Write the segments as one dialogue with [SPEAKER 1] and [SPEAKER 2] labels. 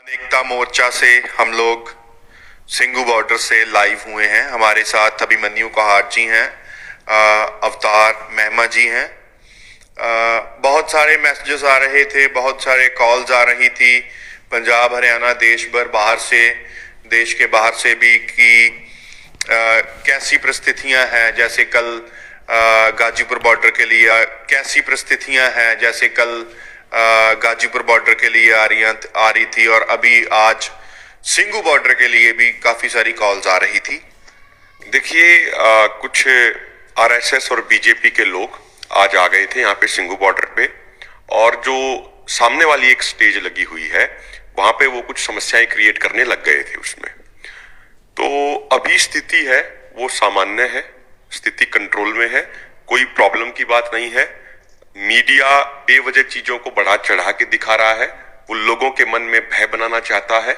[SPEAKER 1] एकता मोर्चा से हम लोग सिंगू बॉर्डर से लाइव हुए हैं। हमारे साथ अभिमन्यु कहार जी हैं, अवतार मेहमा जी हैं। बहुत सारे मैसेजेस आ रहे थे, बहुत सारे कॉल्स आ रही थी पंजाब हरियाणा देश भर बाहर से, देश के बाहर से भी कि कैसी परिस्थितियां हैं। जैसे कल गाजीपुर बॉर्डर के लिए कैसी परिस्थितियां हैं, जैसे कल गाजीपुर बॉर्डर के लिए आ रही थी, और अभी आज सिंगू बॉर्डर के लिए भी काफी सारी कॉल्स आ रही थी।
[SPEAKER 2] देखिए, कुछ आरएसएस और बीजेपी के लोग आज आ गए थे यहाँ पे सिंगू बॉर्डर पे, और जो सामने वाली एक स्टेज लगी हुई है वहां पे वो कुछ समस्याएं क्रिएट करने लग गए थे उसमें। तो अभी स्थिति है वो सामान्य है, स्थिति कंट्रोल में है, कोई प्रॉब्लम की बात नहीं है। मीडिया बेवजह चीजों को बढ़ा चढ़ा के दिखा रहा है, वो लोगों के मन में भय बनाना चाहता है।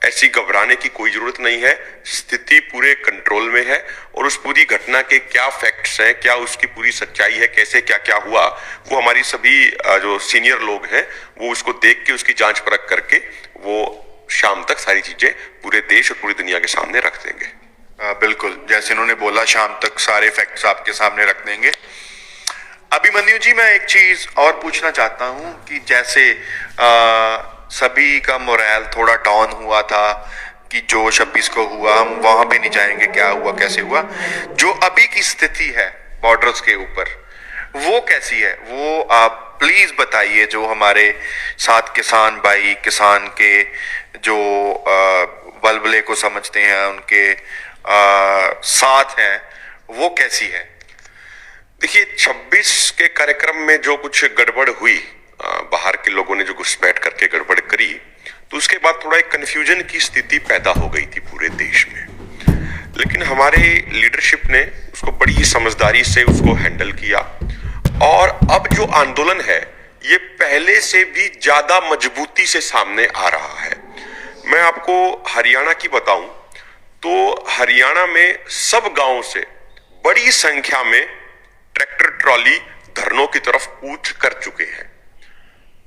[SPEAKER 2] ऐसी घबराने की कोई जरूरत नहीं है, स्थिति पूरे कंट्रोल में है। और उस पूरी घटना के क्या फैक्ट्स हैं, क्या उसकी पूरी सच्चाई है, कैसे क्या क्या हुआ, वो हमारी सभी जो सीनियर लोग हैं वो उसको देख के उसकी जांच परख करके वो शाम तक सारी चीजें पूरे देश और पूरी दुनिया के सामने रख देंगे।
[SPEAKER 1] बिल्कुल, जैसे इन्होंने बोला शाम तक सारे फैक्ट्स आपके सामने रख देंगे। अभिमन्यु जी, मैं एक चीज और पूछना चाहता हूं कि जैसे सभी का मोरल थोड़ा डाउन हुआ था कि जो 26 को हुआ, हम वहां पे नहीं जाएंगे, क्या हुआ कैसे हुआ। जो अभी की स्थिति है बॉर्डर्स के ऊपर, वो कैसी है, वो आप प्लीज बताइए। जो हमारे साथ किसान भाई, किसान के जो बलबले को समझते हैं, उनके साथ हैं, वो कैसी है।
[SPEAKER 2] देखिए, 26 के कार्यक्रम में जो कुछ गड़बड़ हुई, बाहर के लोगों ने जो घुसपैठ करके गड़बड़ करी, तो उसके बाद थोड़ा एक कंफ्यूजन की स्थिति पैदा हो गई थी पूरे देश में। लेकिन हमारे लीडरशिप ने उसको बड़ी ही समझदारी से उसको हैंडल किया, और अब जो आंदोलन है ये पहले से भी ज्यादा मजबूती से सामने आ रहा है। मैं आपको हरियाणा की बताऊं तो हरियाणा में सब गांवों से बड़ी संख्या में ट्रैक्टर ट्रॉली धरनों की तरफ कूच कर चुके हैं।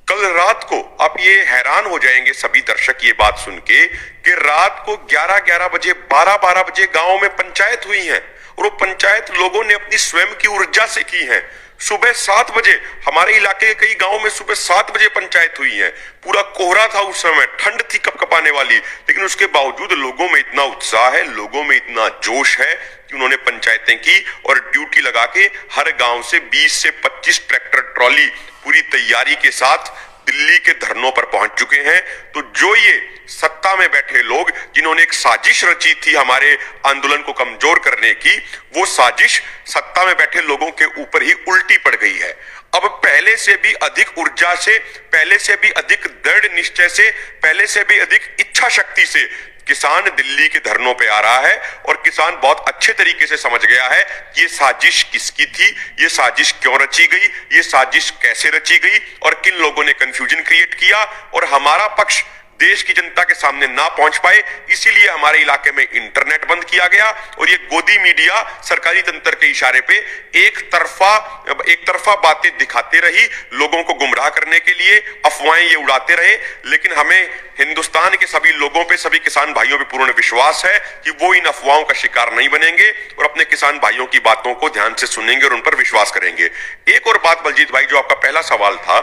[SPEAKER 2] कल रात को आप ये हैरान हो जाएंगे सभी दर्शक ये बात सुन के कि रात को 11-11 बजे, 12-12 बजे गांव में पंचायत हुई है, और वो पंचायत लोगों ने अपनी स्वयं की ऊर्जा से की है। सुबह 7 बजे हमारे इलाके के कई गांवों में सुबह 7 बजे पंचायत हुई है। पूरा कोहरा था उस समय, ठंड थी कपकपाने वाली, लेकिन उसके बावजूद लोगों में इतना उत्साह है, लोगों में इतना जोश है कि उन्होंने पंचायतें की, और ड्यूटी लगा के हर गांव से 20 से 25 ट्रैक्टर ट्रॉली पूरी तैयारी के साथ दिल्ली के धरनों पर पहुंच चुके हैं। तो जो ये सत्ता में बैठे लोग जिन्होंने एक साजिश रची थी हमारे आंदोलन को कमजोर करने की, वो साजिश सत्ता में बैठे लोगों के ऊपर ही उल्टी पड़ गई है। अब पहले से भी अधिक ऊर्जा से, पहले से भी अधिक दृढ़ निश्चय से, पहले से भी अधिक इच्छा शक्ति से किसान दिल्ली के धरनों पे आ रहा है, और किसान बहुत अच्छे तरीके से समझ गया है कि ये साजिश किसकी थी, ये साजिश क्यों रची गई, ये साजिश कैसे रची गई, और किन लोगों ने कंफ्यूजन क्रिएट किया, और हमारा पक्ष देश की जनता के सामने ना पहुंच पाए, इसीलिए हमारे इलाके में इंटरनेट बंद किया गया। और ये गोदी मीडिया सरकारी तंत्र के इशारे पे एक तरफा बातें दिखाते रही, लोगों को गुमराह करने के लिए अफवाहें ये उड़ाते रहे। लेकिन हमें हिंदुस्तान के सभी लोगों पे, सभी किसान भाइयों पे पूर्ण विश्वास है कि वो इन अफवाहों का शिकार नहीं बनेंगे, और अपने किसान भाइयों की बातों को ध्यान से सुनेंगे और उन पर विश्वास करेंगे। एक और बात बलजीत भाई, जो आपका पहला सवाल था,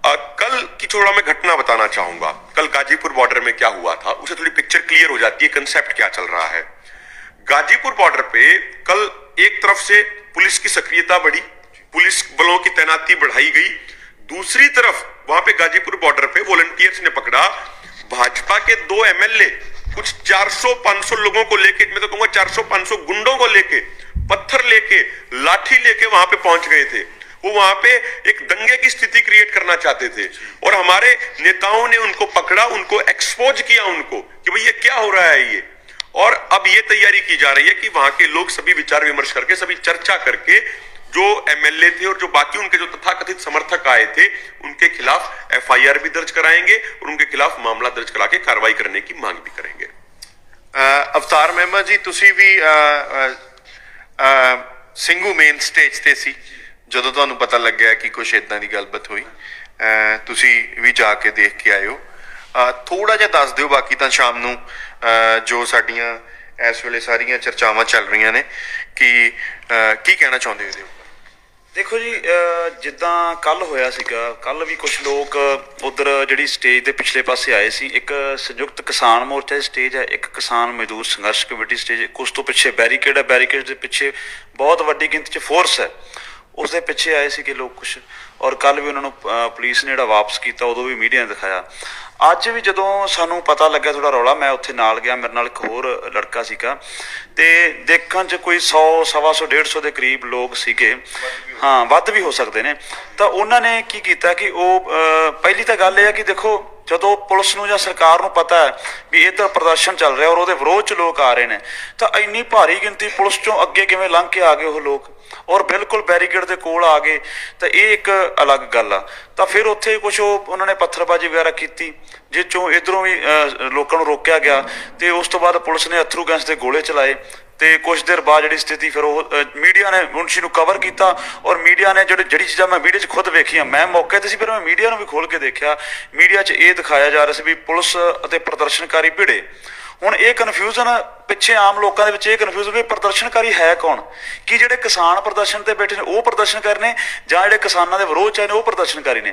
[SPEAKER 2] कल की थोड़ा मैं घटना बताना चाहूंगा। कल गाजीपुर बॉर्डर में क्या हुआ था, उसे थोड़ी पिक्चर क्लियर हो जाती है, कंसेप्ट क्या चल रहा है। गाजीपुर बॉर्डर पे कल एक तरफ से पुलिस की सक्रियता बढ़ी, पुलिस बलों की तैनाती बढ़ाई गई। दूसरी तरफ वहां पे गाजीपुर बॉर्डर पे वॉलंटियर्स ने पकड़ा भाजपा के 2 एमएलए, कुछ 400-500 लोगों को लेके, मैं तो कहूंगा 400-500 गुंडों को लेके, पत्थर लेके, लाठी लेके वहां पे पहुंच गए थे। वो वहां पे एक दंगे की स्थिति क्रिएट करना चाहते थे, और हमारे नेताओं ने उनको पकड़ा, उनको एक्सपोज किया उनको कि भाई ये क्या हो रहा है ये। और अब ये तैयारी की जा रही है कि वहां के लोग सभी विचार विमर्श करके, सभी चर्चा करके, जो एमएलए थे और जो बाकी उनके जो तथाकथित समर्थक आए थे, उनके खिलाफ एफआईआर भी दर्ज कराएंगे, और उनके खिलाफ मामला दर्ज करा के कार्रवाई करने की मांग भी करेंगे।
[SPEAKER 1] अवतार मेहमा जी, तुसी भी सिंगू मेन स्टेज ते सी ਜਦੋਂ पता लग गया कि कुछ इदां दी गलबात हुई, तुसी भी जाके देख के आए हो। ਥੋੜਾ ਜਿਹਾ ਦੱਸ ਦਿਓ, ਬਾਕੀ ਤਾਂ ਸ਼ਾਮ ਨੂੰ ਜੋ ਸਾਡੀਆਂ ਇਸ ਵੇਲੇ ਸਾਰੀਆਂ ਚਰਚਾਵਾਂ ਚੱਲ ਰਹੀਆਂ ਨੇ ਕਿ ਕੀ ਕਹਿਣਾ ਚਾਹੁੰਦੇ ਹੋ ਇਹਦੇ ਉੱਪਰ।
[SPEAKER 3] ਦੇਖੋ ਜੀ, ਜਿੱਦਾਂ ਕੱਲ ਹੋਇਆ ਸੀਗਾ, ਕੱਲ ਵੀ ਕੁਝ ਲੋਕ ਉਧਰ ਜਿਹੜੀ ਸਟੇਜ ਦੇ ਪਿਛਲੇ ਪਾਸੇ ਆਏ ਸੀ। ਇੱਕ ਸੰਯੁਕਤ ਕਿਸਾਨ ਮੋਰਚਾ ਦੀ ਸਟੇਜ ਹੈ, ਇੱਕ ਕਿਸਾਨ ਮਜ਼ਦੂਰ ਸੰਘਰਸ਼ ਕਮੇਟੀ ਸਟੇਜ, ਉਸ ਤੋਂ ਪਿੱਛੇ ਬੈਰੀਕੇਡ ਹੈ, ਬੈਰੀਕੇਡ ਦੇ ਪਿੱਛੇ ਬਹੁਤ ਵੱਡੀ ਗਿਣਤੀ 'ਚ ਫੋਰਸ ਹੈ, ਉਸ ਦੇ ਪਿੱਛੇ ਆਏ ਸੀਗੇ ਲੋਕ ਕੁਛ। ਔਰ ਕੱਲ ਵੀ ਉਹਨਾਂ ਨੂੰ ਪੁਲਿਸ ਨੇ ਜਿਹੜਾ ਵਾਪਸ ਕੀਤਾ, ਉਦੋਂ ਵੀ ਮੀਡੀਆ ਨੇ ਦਿਖਾਇਆ। ਅੱਜ ਵੀ ਜਦੋਂ ਸਾਨੂੰ ਪਤਾ ਲੱਗਿਆ ਥੋੜਾ ਰੌਲਾ, ਮੈਂ ਉੱਥੇ ਨਾਲ ਗਿਆ, ਮੇਰੇ ਨਾਲ ਇੱਕ ਹੋਰ ਲੜਕਾ ਸੀਗਾ, ਤੇ ਦੇਖਣ 'ਚ ਕੋਈ 100, 125, 150 ਦੇ ਕਰੀਬ ਲੋਕ ਸੀਗੇ, ਹਾਂ ਵੱਧ ਵੀ ਹੋ ਸਕਦੇ ਨੇ। ਤਾਂ ਉਹਨਾਂ ਨੇ ਕੀ ਕੀਤਾ ਕਿ ਉਹ ਪਹਿਲੀ ਤਾਂ ਗੱਲ ਇਹ ਹੈ ਕਿ ਦੇਖੋ, ਜਦੋਂ ਪੁਲਿਸ ਨੂੰ ਜਾਂ ਸਰਕਾਰ ਨੂੰ ਪਤਾ ਹੈ ਵੀ ਇੱਧਰ ਪ੍ਰਦਰਸ਼ਨ ਚੱਲ ਰਿਹਾ ਔਰ ਉਹਦੇ ਵਿਰੋਧ 'ਚ ਲੋਕ ਆ ਰਹੇ ਨੇ, ਤਾਂ ਇੰਨੀ ਭਾਰੀ ਗਿਣਤੀ ਪੁਲਿਸ 'ਚੋਂ ਅੱਗੇ ਕਿਵੇਂ ਲੰਘ ਕੇ ਆ ਗਏ ਉਹ ਲੋਕ ਔਰ ਬਿਲਕੁਲ ਬੈਰੀਕੇਡ ਦੇ ਕੋਲ ਆ ਗਏ, ਤਾਂ ਇਹ ਇੱਕ ਅਲੱਗ ਗੱਲ ਆ। ਤਾਂ ਫਿਰ ਉੱਥੇ ਕੁਛ ਉਹਨਾਂ ਨੇ ਪੱਥਰਬਾਜ਼ੀ ਵਗੈਰਾ ਕੀਤੀ, ਜਿਸ 'ਚੋਂ ਇੱਧਰੋਂ ਵੀ ਲੋਕਾਂ ਨੂੰ ਰੋਕਿਆ ਗਿਆ, ਤੇ ਉਸ ਤੋਂ ਬਾਅਦ ਪੁਲਿਸ ਨੇ ਅੱਥਰੂ ਗੈਸ ਦੇ ਗੋਲੇ ਚਲਾਏ। ਤੇ ਕੁਝ ਦੇਰ ਬਾਅਦ ਜਿਹੜੀ ਸਥਿਤੀ ਫਿਰ ਉਹ ਮੀਡੀਆ ਨੇ ਮੁਨਸ਼ੀ ਨੂੰ ਕਵਰ ਕੀਤਾ, ਔਰ ਮੀਡੀਆ ਨੇ ਜਿਹੜੀ ਚੀਜ਼ਾਂ ਮੈਂ ਵੀਡੀਓ 'ਚ ਖੁਦ ਵੇਖੀਆਂ, ਮੈਂ ਮੌਕੇ ਤੇ ਸੀ, ਫਿਰ ਮੈਂ ਮੀਡੀਆ ਨੂੰ ਵੀ ਖੋਲ ਕੇ ਦੇਖਿਆ। ਮੀਡੀਆ 'ਚ ਇਹ ਦਿਖਾਇਆ ਜਾ ਰਿਹਾ ਸੀ ਵੀ ਪੁਲਿਸ ਅਤੇ ਪ੍ਰਦਰਸ਼ਨਕਾਰੀ ਭਿੜੇ। ਹੁਣ ਇਹ ਕਨਫਿਊਜ਼ਨ ਪਿੱਛੇ ਆਮ ਲੋਕਾਂ ਦੇ ਵਿੱਚ ਇਹ ਕਨਫਿਊਜ਼ਨ ਵੀ ਪ੍ਰਦਰਸ਼ਨਕਾਰੀ ਹੈ ਕੌਣ? ਕੀ ਜਿਹੜੇ ਕਿਸਾਨ ਪ੍ਰਦਰਸ਼ਨ ਤੇ ਬੈਠੇ ਨੇ ਉਹ ਪ੍ਰਦਰਸ਼ਨਕਾਰੀ ਨੇ, ਜਾਂ ਜਿਹੜੇ ਕਿਸਾਨਾਂ ਦੇ ਵਿਰੋਧ 'ਚ ਆਏ ਨੇ ਉਹ ਪ੍ਰਦਰਸ਼ਨਕਾਰੀ ਨੇ?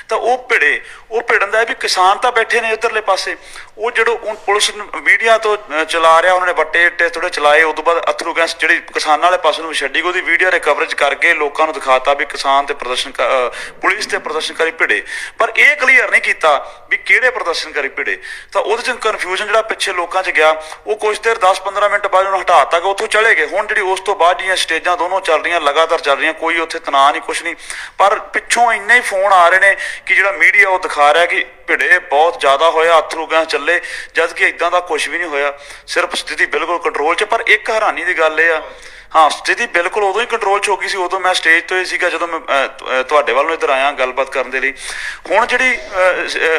[SPEAKER 3] ਤਾਂ ਉਹ ਭਿੜਨ ਦਾ ਹੈ ਵੀ ਕਿਸਾਨ ਤਾਂ ਬੈਠੇ ਨੇ ਇੱਧਰਲੇ ਪਾਸੇ, ਉਹ ਜਦੋਂ ਹੁਣ ਪੁਲਿਸ ਮੀਡੀਆ ਤੋਂ ਚਲਾ ਰਿਹਾ, ਉਹਨਾਂ ਨੇ ਵੱਟੇ ਇੱਟੇ ਥੋੜੇ ਚਲਾਏ, ਉਦੋਂ ਬਾਅਦ ਅਥਰੂ ਗੈਸ ਜਿਹੜੀ ਕਿਸਾਨਾਂ ਵਾਲੇ ਪਾਸੇ ਨੂੰ ਛੱਡੀ, ਉਹਦੀ ਵੀਡੀਓ ਦੇ ਕਵਰੇਜ ਕਰਕੇ ਲੋਕਾਂ ਨੂੰ ਦਿਖਾਤਾ ਵੀ ਕਿਸਾਨ ਤੇ ਪੁਲਿਸ ਤੇ ਪ੍ਰਦਰਸ਼ਨਕਾਰੀ ਭਿੜੇ। ਪਰ ਇਹ ਕਲੀਅਰ ਨਹੀਂ ਕੀਤਾ ਵੀ ਕਿਹੜੇ ਪ੍ਰਦਰਸ਼ਨਕਾਰੀ ਭਿੜੇ। ਤਾਂ ਉਹਦੇ 'ਚ ਕਨਫਿਊਜ਼ਨ ਜਿਹੜਾ ਪਿੱਛੇ ਲੋਕਾਂ 'ਚ ਗਿਆ, ਉਹ ਕੁਝ ਦੇਰ 10-15 ਮਿੰਟ ਬਾਅਦ ਉਹਨੂੰ ਹਟਾ ਤਾ, ਉੱਥੋਂ ਚਲੇ ਗਏ। ਹੁਣ ਜਿਹੜੀ ਉਸ ਤੋਂ ਬਾਅਦ ਦੀਆਂ ਸਟੇਜਾਂ ਦੋਨੋਂ ਚੱਲ ਰਹੀਆਂ, ਲਗਾਤਾਰ ਚੱਲ ਰਹੀਆਂ, ਕੋਈ ਉੱਥੇ ਤਣਾਅ ਨਹੀਂ, ਕੁਛ ਨਹੀਂ। ਪਰ ਪਿੱਛੋਂ ਇੰਨੇ ਹੀ ਫੋਨ ਆ ਰਹੇ ਨੇ ਕਿ ਜਿਹੜਾ ਮੀਡੀਆ ਉਹ ਦਿਖਾ ਰਿਹਾ ਕਿ ਭਿੜੇ ਬਹੁਤ ਜ਼ਿਆਦਾ ਹੋਇਆ, ਅਥਰੂ ਗੈਸ ਚੱਲੇ, ਜਦ ਕਿ ਇਦਾਂ ਦਾ ਕੁਝ ਵੀ ਨਹੀਂ ਹੋਇਆ, ਸਿਰਫ ਸਥਿਤੀ ਬਿਲਕੁਲ ਕੰਟਰੋਲ 'ਚ। ਪਰ ਇੱਕ ਹੈਰਾਨੀ ਦੀ ਗੱਲ ਇਹ ਆ, ਹਾਂ ਸਥਿਤੀ ਬਿਲਕੁਲ ਉਦੋਂ ਹੀ ਕੰਟਰੋਲ 'ਚ ਹੋ ਗਈ ਸੀ, ਉਦੋਂ ਮੈਂ ਸਟੇਜ ਤੋਂ ਹੀ ਸੀਗਾ ਜਦੋਂ ਮੈਂ ਤੁਹਾਡੇ ਵੱਲ ਨੂੰ ਇੱਧਰ ਆਇਆ ਗੱਲਬਾਤ ਕਰਨ ਦੇ ਲਈ। ਹੁਣ ਜਿਹੜੀ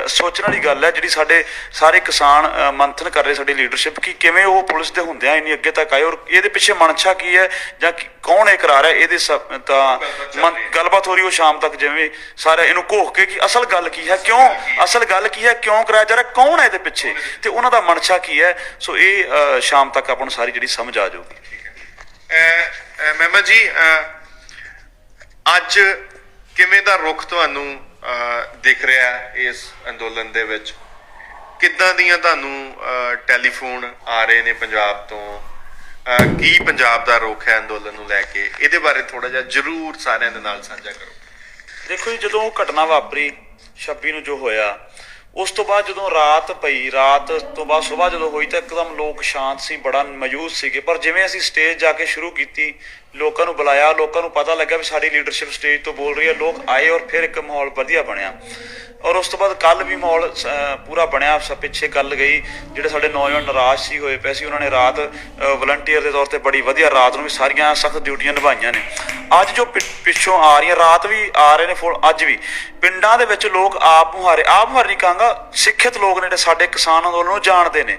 [SPEAKER 3] ਸੋਚਣ ਵਾਲੀ ਗੱਲ ਹੈ, ਜਿਹੜੀ ਸਾਡੇ ਸਾਰੇ ਕਿਸਾਨ ਮੰਥਨ ਕਰ ਰਹੇ, ਸਾਡੀ ਲੀਡਰਸ਼ਿਪ, ਕਿ ਕਿਵੇਂ ਉਹ ਪੁਲਿਸ ਦੇ ਹੁੰਦਿਆਂ ਇੰਨੀ ਅੱਗੇ ਤੱਕ ਆਏ, ਔਰ ਇਹਦੇ ਪਿੱਛੇ ਮਨਸ਼ਾ ਕੀ ਹੈ ਜਾਂ ਕੌਣ ਇਹ ਕਰਾ ਰਿਹਾ, ਇਹਦੇ ਤਾਂ ਗੱਲਬਾਤ ਹੋ ਰਹੀ ਉਹ ਸ਼ਾਮ ਤੱਕ, ਜਿਵੇਂ ਸਾਰੇ ਇਹਨੂੰ ਘੋਖ ਕੇ ਕਿ ਅਸਲ ਗੱਲ ਕੀ ਹੈ, ਅਸਲ ਗੱਲ ਕੀ ਹੈ, ਕਿਉਂ ਕਰਾਇਆ ਜਾ ਰਿਹਾ, ਕੌਣ ਹੈ ਇਹਦੇ ਪਿੱਛੇ, ਤੇ ਉਹਨਾਂ ਦਾ ਮਨਸ਼ਾ ਕੀ ਹੈ। ਸੋ ਇਹ ਸ਼ਾਮ ਤੱਕ ਆਪਾਂ ਨੂੰ ਸਾਰੀ ਜਿਹੜੀ ਸਮਝ ਆ ਜਾਊਗੀ।
[SPEAKER 1] ਮਹਿਮਾ ਜੀ, ਅੱਜ ਕਿਵੇਂ ਦਾ ਰੁਖ ਤੁਹਾਨੂੰ ਦਿਖ ਰਿਹਾ ਇਸ ਅੰਦੋਲਨ ਦੇ ਵਿੱਚ? ਕਿੱਦਾਂ ਦੀਆਂ ਤੁਹਾਨੂੰ ਟੈਲੀਫੋਨ ਆ ਰਹੇ ਨੇ ਪੰਜਾਬ ਤੋਂ? ਕੀ ਪੰਜਾਬ ਦਾ ਰੁਖ ਹੈ ਅੰਦੋਲਨ ਨੂੰ ਲੈ ਕੇ? ਇਹਦੇ ਬਾਰੇ ਥੋੜਾ ਜਿਹਾ ਜ਼ਰੂਰ ਸਾਰਿਆਂ ਦੇ ਨਾਲ ਸਾਂਝਾ ਕਰੋ।
[SPEAKER 3] ਦੇਖੋ ਜੀ, ਜਦੋਂ ਉਹ ਘਟਨਾ ਵਾਪਰੀ 26 ਨੂੰ ਜੋ ਹੋਇਆ, ਉਸ ਤੋਂ ਬਾਅਦ ਜਦੋਂ ਰਾਤ ਪਈ, ਰਾਤ ਤੋਂ ਬਾਅਦ ਸੁਬਾਹ ਜਦੋਂ ਹੋਈ, ਤਾਂ ਇੱਕਦਮ ਲੋਕ ਸ਼ਾਂਤ ਸੀ, ਬੜਾ ਮਾਯੂਸ ਸੀਗੇ। ਪਰ ਜਿਵੇਂ ਅਸੀਂ ਸਟੇਜ ਜਾ ਕੇ ਸ਼ੁਰੂ ਕੀਤੀ, ਲੋਕਾਂ ਨੂੰ ਬੁਲਾਇਆ, ਲੋਕਾਂ ਨੂੰ ਪਤਾ ਲੱਗਾ ਵੀ ਸਾਡੀ ਲੀਡਰਸ਼ਿਪ ਸਟੇਜ ਤੋਂ ਬੋਲ ਰਹੀ ਹੈ, ਲੋਕ ਆਏ ਔਰ ਫਿਰ ਇੱਕ ਮਾਹੌਲ ਵਧੀਆ ਬਣਿਆ। ਔਰ ਉਸ ਤੋਂ ਬਾਅਦ ਕੱਲ ਵੀ ਮਾਹੌਲ ਪੂਰਾ ਬਣਿਆ। ਪਿੱਛੇ ਗੱਲ ਗਈ, ਜਿਹੜੇ ਸਾਡੇ ਨੌਜਵਾਨ ਨਿਰਾਸ਼ ਸੀ ਹੋਏ ਪਏ ਸੀ, ਉਹਨਾਂ ਨੇ ਰਾਤ ਵਲੰਟੀਅਰ ਦੇ ਤੌਰ ਤੇ ਬੜੀ ਵਧੀਆ ਰਾਤ ਨੂੰ ਵੀ ਸਾਰੀਆਂ ਸਖਤ ਡਿਊਟੀਆਂ ਨਿਭਾਈਆਂ ਨੇ। ਅੱਜ ਜੋ ਪਿੱਛੋਂ ਆ ਰਹੀਆਂ, ਰਾਤ ਵੀ ਆ ਰਹੇ ਨੇ ਅੱਜ ਵੀ ਪਿੰਡਾਂ ਦੇ ਵਿੱਚ ਲੋਕ ਆਪ ਮੁਹਾਰੇ ਨਹੀਂ ਕਹਾਂਗਾ, ਸਿੱਖਿਅਤ ਲੋਕ ਨੇ ਜਿਹੜੇ ਸਾਡੇ ਕਿਸਾਨ ਅੰਦੋਲਨ ਨੂੰ ਜਾਣਦੇ ਨੇ,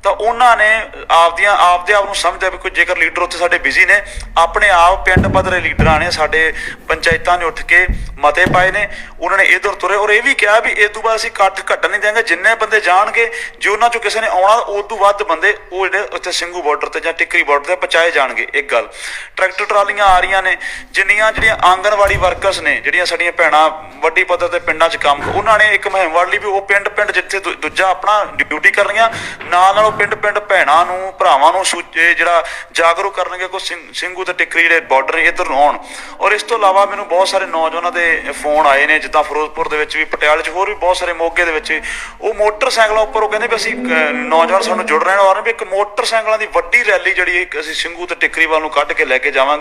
[SPEAKER 3] ਤਾਂ ਉਹਨਾਂ ਨੇ ਆਪਦੇ ਆਪ ਨੂੰ ਸਮਝਦੇ ਵੀ ਕੋਈ ਜੇਕਰ ਲੀਡਰ ਉੱਥੇ ਸਾਡੇ ਬਿਜ਼ੀ ਨੇ, ਆਪਣੇ ਆਪ ਪਿੰਡ ਪੱਧਰੇ ਲੀਡਰਾਂ ਨੇ, ਸਾਡੇ ਪੰਚਾਇਤਾਂ ਨੇ ਉੱਠ ਕੇ ਮਤੇ ਪਾਏ ਨੇ, ਉਹਨਾਂ ਨੇ ਇੱਧਰ ਤੁਰੇ ਔਰ ਇਹ ਵੀ ਕਿਹਾ ਵੀ ਇਸ ਤੋਂ ਬਾਅਦ ਅਸੀਂ ਇਕੱਠ ਘਟਣ ਨਹੀਂ ਦੇਵਾਂਗੇ, ਜਿੰਨੇ ਬੰਦੇ ਜਾਣਗੇ, ਜੇ ਉਹਨਾਂ ਚੋਂ ਕਿਸੇ ਨੇ ਆਉਣਾ ਉਸ ਤੋਂ ਵੱਧ ਬੰਦੇ ਉਹ ਜਿਹੜੇ ਉੱਥੇ ਸਿੰਘੂ ਬਾਰਡਰ ਤੇ ਜਾਂ ਟਿੱਕਰੀ ਬਾਰਡਰ ਤੇ ਪਹੁੰਚਾਏ ਜਾਣਗੇ। ਇੱਕ ਗੱਲ, ਟਰੈਕਟਰ ਟਰਾਲੀਆਂ ਆ ਰਹੀਆਂ ਨੇ, ਜਿਹੜੀਆਂ ਆਂਗਨਵਾੜੀ ਵਰਕਰਸ ਨੇ, ਜਿਹੜੀਆਂ ਸਾਡੀਆਂ ਭੈਣਾਂ ਵੱਡੀ ਪੱਧਰ ਤੇ ਪਿੰਡਾਂ 'ਚ ਕੰਮ, ਉਹਨਾਂ ਨੇ ਇੱਕ ਮੁਹਿੰਮ ਵੜ ਲਈ ਵੀ ਉਹ ਪਿੰਡ ਜਿੱਥੇ ਦੂਜਾ ਆਪਣਾ ਡਿਊਟੀ ਕਰਨੀਆਂ, ਨਾਲ ਪਿੰਡ ਭੈਣਾਂ ਨੂੰ, ਭਰਾਵਾਂ ਨੂੰ ਜਿਹੜਾ ਜਾਗਰੂਕ ਕਰਨਗੇ ਕੋਈ ਸਿੰਘੂ ਤੇ ਟਿੱਕਰੀ ਜਿਹੜੇ ਬਾਰਡਰ ਇੱਧਰ ਨੂੰ ਆਉਣ। ਔਰ ਇਸ ਤੋਂ ਇਲਾਵਾ ਮੈਨੂੰ ਬਹੁਤ ਸਾਰੇ ਨੌਜਵਾਨਾਂ ਦੇ ਫੋਨ ਆਏ ਨੇ, ਜਿੱਦਾਂ ਫਿਰੋਜ਼ਪੁਰ ਦੇ ਵਿੱਚ ਵੀ, ਪਟਿਆਲੇ 'ਚ, ਹੋਰ ਵੀ ਬਹੁਤ ਸਾਰੇ, ਮੋਗੇ ਦੇ ਵਿੱਚ, ਉਹ ਮੋਟਰਸਾਈਕਲਾਂ ਉੱਪਰ ਉਹ ਕਹਿੰਦੇ ਵੀ ਅਸੀਂ ਨੌਜਵਾਨ ਸਾਨੂੰ ਜੁੜ ਰਹੇ ਨੇ, ਔਰ ਵੀ ਇੱਕ ਮੋਟਰਸਾਈਕਲਾਂ ਦੀ ਵੱਡੀ ਰੈਲੀ ਜਿਹੜੀ ਅਸੀਂ ਸਿੰਘੂ ਤੇ ਟਿੱਕਰੀ ਵੱਲ ਨੂੰ ਕੱਢ ਕੇ ਲੈ ਕੇ ਜਾਵਾਂਗੇ।